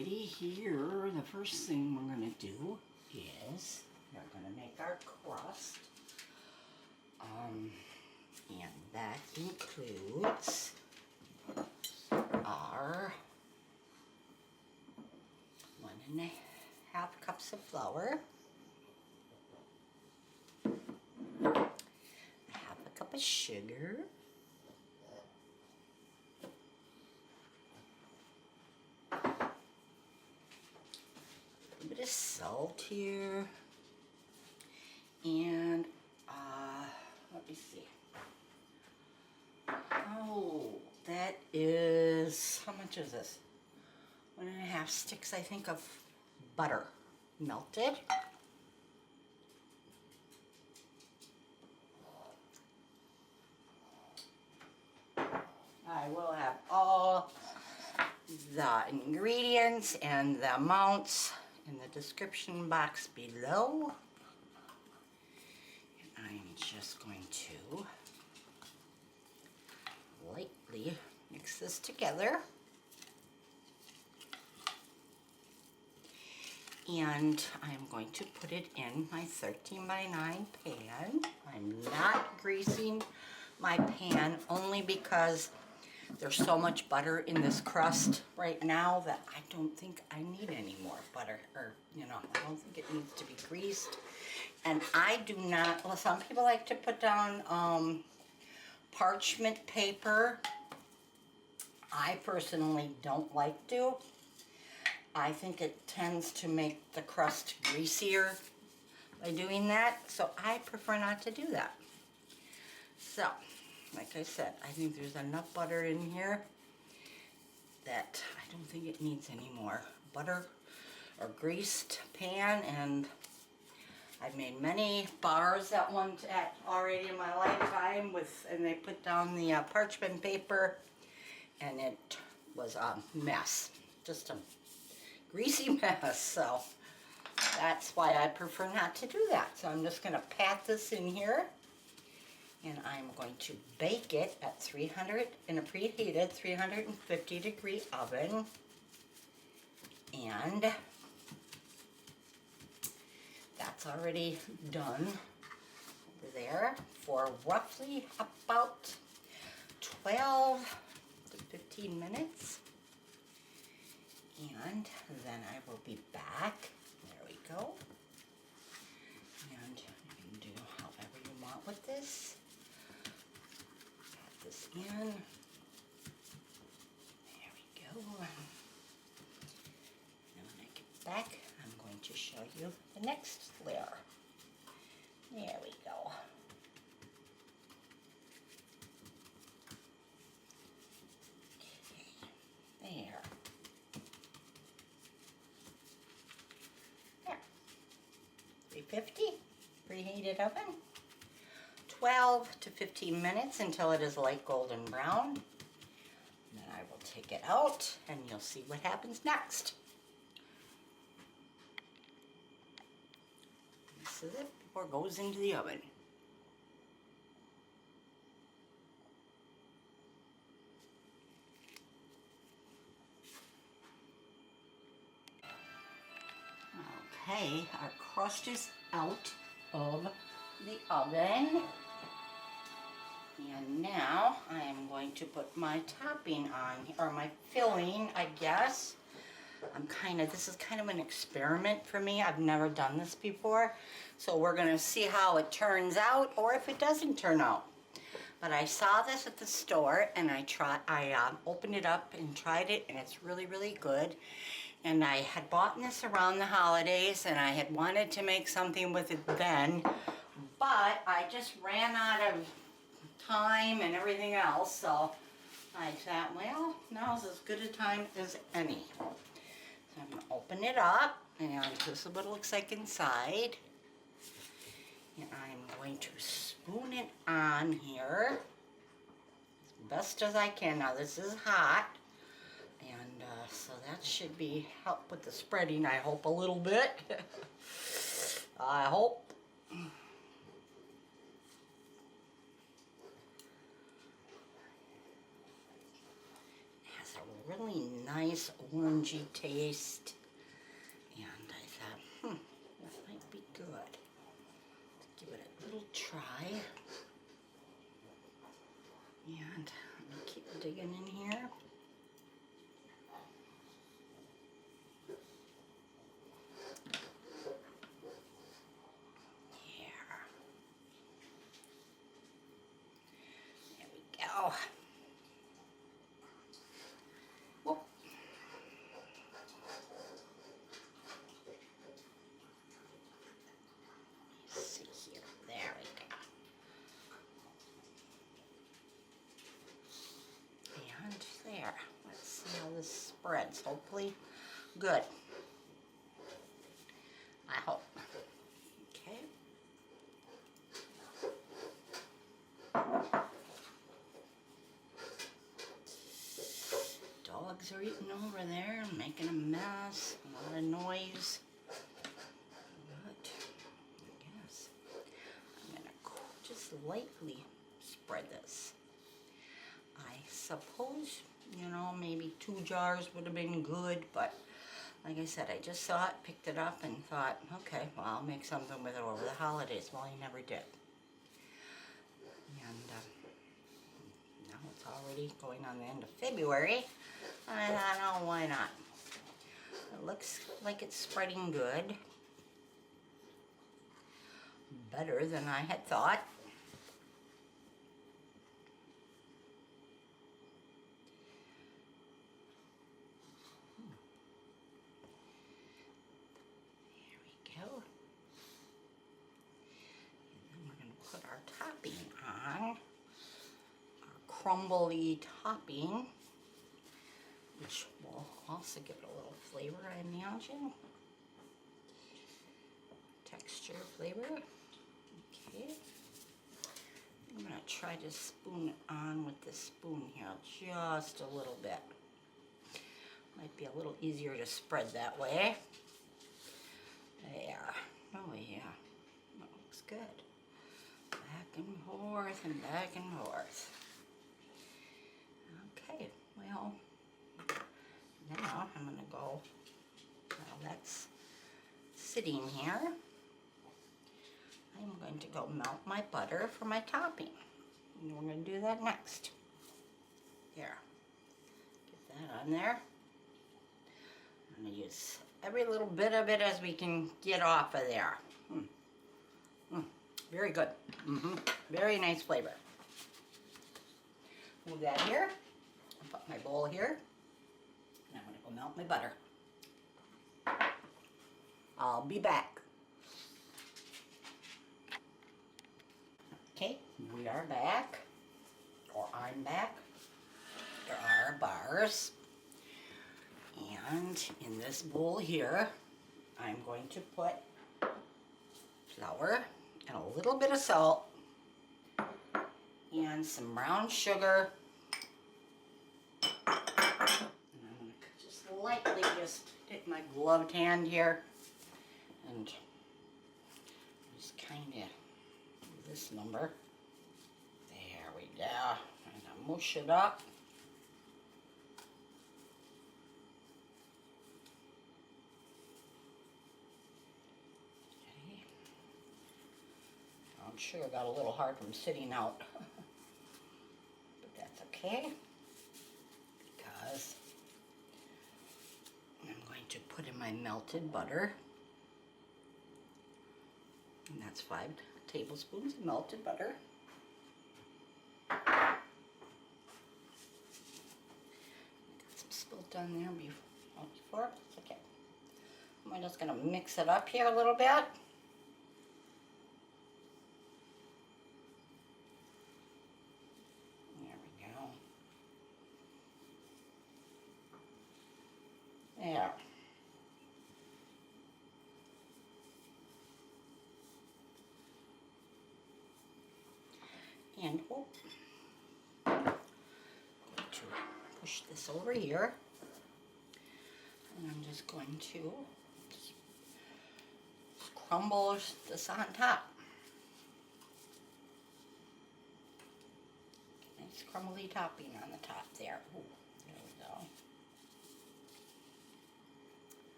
Alrighty, here the first thing we're going to do is we're going to make our crust. And that includes our 1.5 cups of flour, 1/2 cup of sugar, a bit of salt here, and let me see. Oh, that is, how much is this? 1.5 sticks, I think, of butter melted. I will have all the ingredients and the amounts in the description box below. And I'm just going to lightly mix this together. And I'm going to put it in my 13x9 pan. I'm not greasing my pan only because there's so much butter in this crust right now that I don't think I need any more butter, or I don't think it needs to be greased. And I do not, well, some people like to put down parchment paper. I personally don't like to. I think it tends to make the crust greasier by doing that, so I prefer not to do that. So, like I said, I think there's enough butter in here that I don't think it needs any more butter or greased pan. And I've made many bars already in my lifetime and they put down the parchment paper, and it was a mess, just a greasy mess. So that's why I prefer not to do that. So I'm just going to pat this in here. And I'm going to bake it at 300 in a preheated 350 degree oven. And that's already done over there for roughly about 12 to 15 minutes. And then I will be back. There we go. And you can do however you want with this. This in. There we go. And when I get back, I'm going to show you the next layer. There we go. Okay, there. There. 350 preheated oven. 12 to 15 minutes until it is light golden brown. And then I will take it out and you'll see what happens next. This is it before it goes into the oven. Okay, our crust is out of the oven. And now I am going to put my topping on, or my filling, I guess. This is kind of an experiment for me. I've never done this before. So we're going to see how it turns out, or if it doesn't turn out. But I saw this at the store, and I opened it up and tried it, and it's really, really good. And I had bought this around the holidays, and I had wanted to make something with it then. But I just ran out of time and everything else, so I thought, well, now's as good a time as any. So I'm going to open it up, and this is what it looks like inside. And I'm going to spoon it on here as best as I can. Now this is hot, and so that should help with the spreading, I hope, a little bit. I hope. has a really nice orangey taste. And I thought, that might be good. Let's give it a little try. And I'm going to keep digging in here. Oh. Whoop. Let's see here. There we go. And there. Let's see how this spreads. Hopefully good. I hope. Okay. Dogs are eating over there, making a mess, a lot of noise. But I guess I'm going to just lightly spread this. I suppose, maybe 2 jars would have been good, but like I said, I just saw it, picked it up, and thought, okay, well, I'll make something with it over the holidays. Well, I never did. And now it's already going on the end of February. I thought, oh, why not? It looks like it's spreading good. Better than I had thought. There we go. And then we're going to put our topping on. Our crumbly topping, which will also give it a little flavor, I imagine. Texture, flavor. Okay. I'm going to try to spoon it on with this spoon here just a little bit. Might be a little easier to spread that way. There. Oh yeah. That looks good. Back and forth and back and forth. Okay, well, now I'm going to go, well, that's sitting here. I'm going to go melt my butter for my topping. And we're going to do that next. There. Get that on there. I'm going to use every little bit of it as we can get off of there. Very good. Very nice flavor. Move that here. I'll put my bowl here. And I'm going to go melt my butter. I'll be back. Okay, we are back. Or I'm back. There are our bars. And in this bowl here, I'm going to put flour and a little bit of salt and some brown sugar. And I'm going to just lightly take my gloved hand here and just kind of this number. There we go. And I mush it up. Okay. Brown sugar got a little hard from sitting out. But that's okay, because I'm going to put in my melted butter. And that's 5 tablespoons of melted butter. Got some spilt on there before. It's okay. I'm just going to mix it up here a little bit. There we go. There. And I'm going to push this over here, and I'm just going to crumble this on top. Nice crumbly topping on the top there. Ooh, there we go.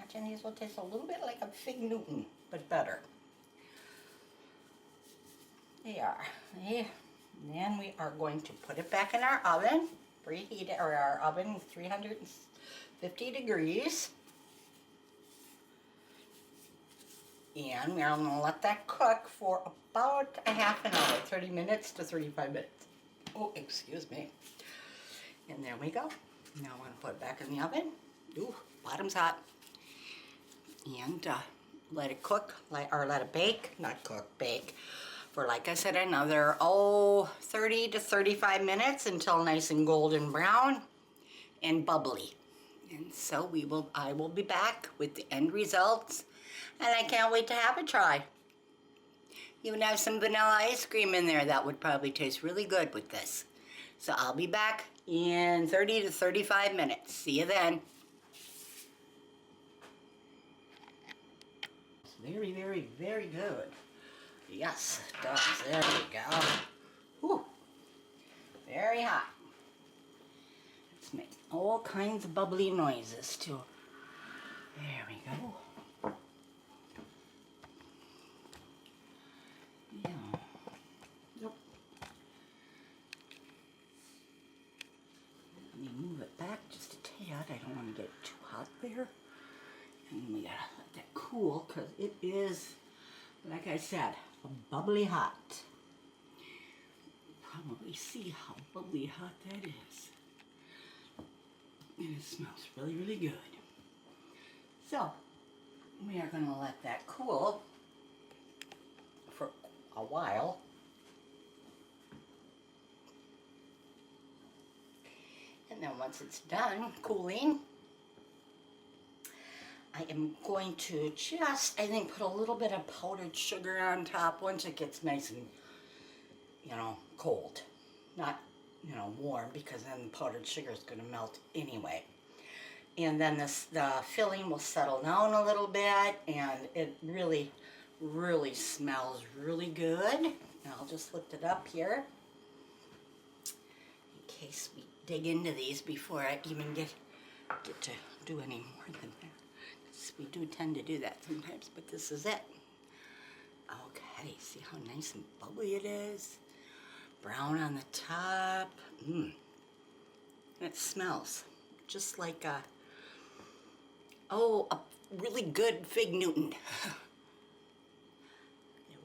imagine these will taste a little bit like a fig Newton, but better. They are. And then we are going to put it back in our oven, preheat it, or our oven 350 degrees. And we're going to let that cook for about a half an hour, 30 minutes to 35 minutes. Oh, excuse me. And there we go. Now I'm going to put it back in the oven. Ooh, bottom's hot. And let it cook, or let it bake, not cook, bake, for, like I said, another, 30 to 35 minutes until nice and golden brown and bubbly. And so I will be back with the end results, and I can't wait to have a try. Even have some vanilla ice cream in there. That would probably taste really good with this. So I'll be back in 30 to 35 minutes. See you then. It's very, very, very good. Yes, it does. There we go. Whew. Very hot. Let's make all kinds of bubbly noises too. There we go. Yeah. Yep. Let me move it back just a tad. I don't want to get it too hot there. And we gotta let that cool, because it is, like I said, bubbly hot. Probably see how bubbly hot that is. And it smells really, really good. So, we are going to let that cool for a while. And then once it's done cooling, I am going to just, I think, put a little bit of powdered sugar on top once it gets nice and, cold. Not, warm, because then the powdered sugar is going to melt anyway. And then the filling will settle down a little bit, and it really, really smells really good. And I'll just lift it up here in case we dig into these before I even get to do any more than that. We do tend to do that sometimes, but this is it. Okay, see how nice and bubbly it is? Brown on the top. It smells just like a really good fig Newton. There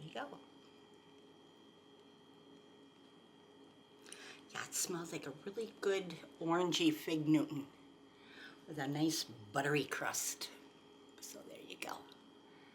we go. Yeah, it smells like a really good orangey fig Newton with a nice buttery crust.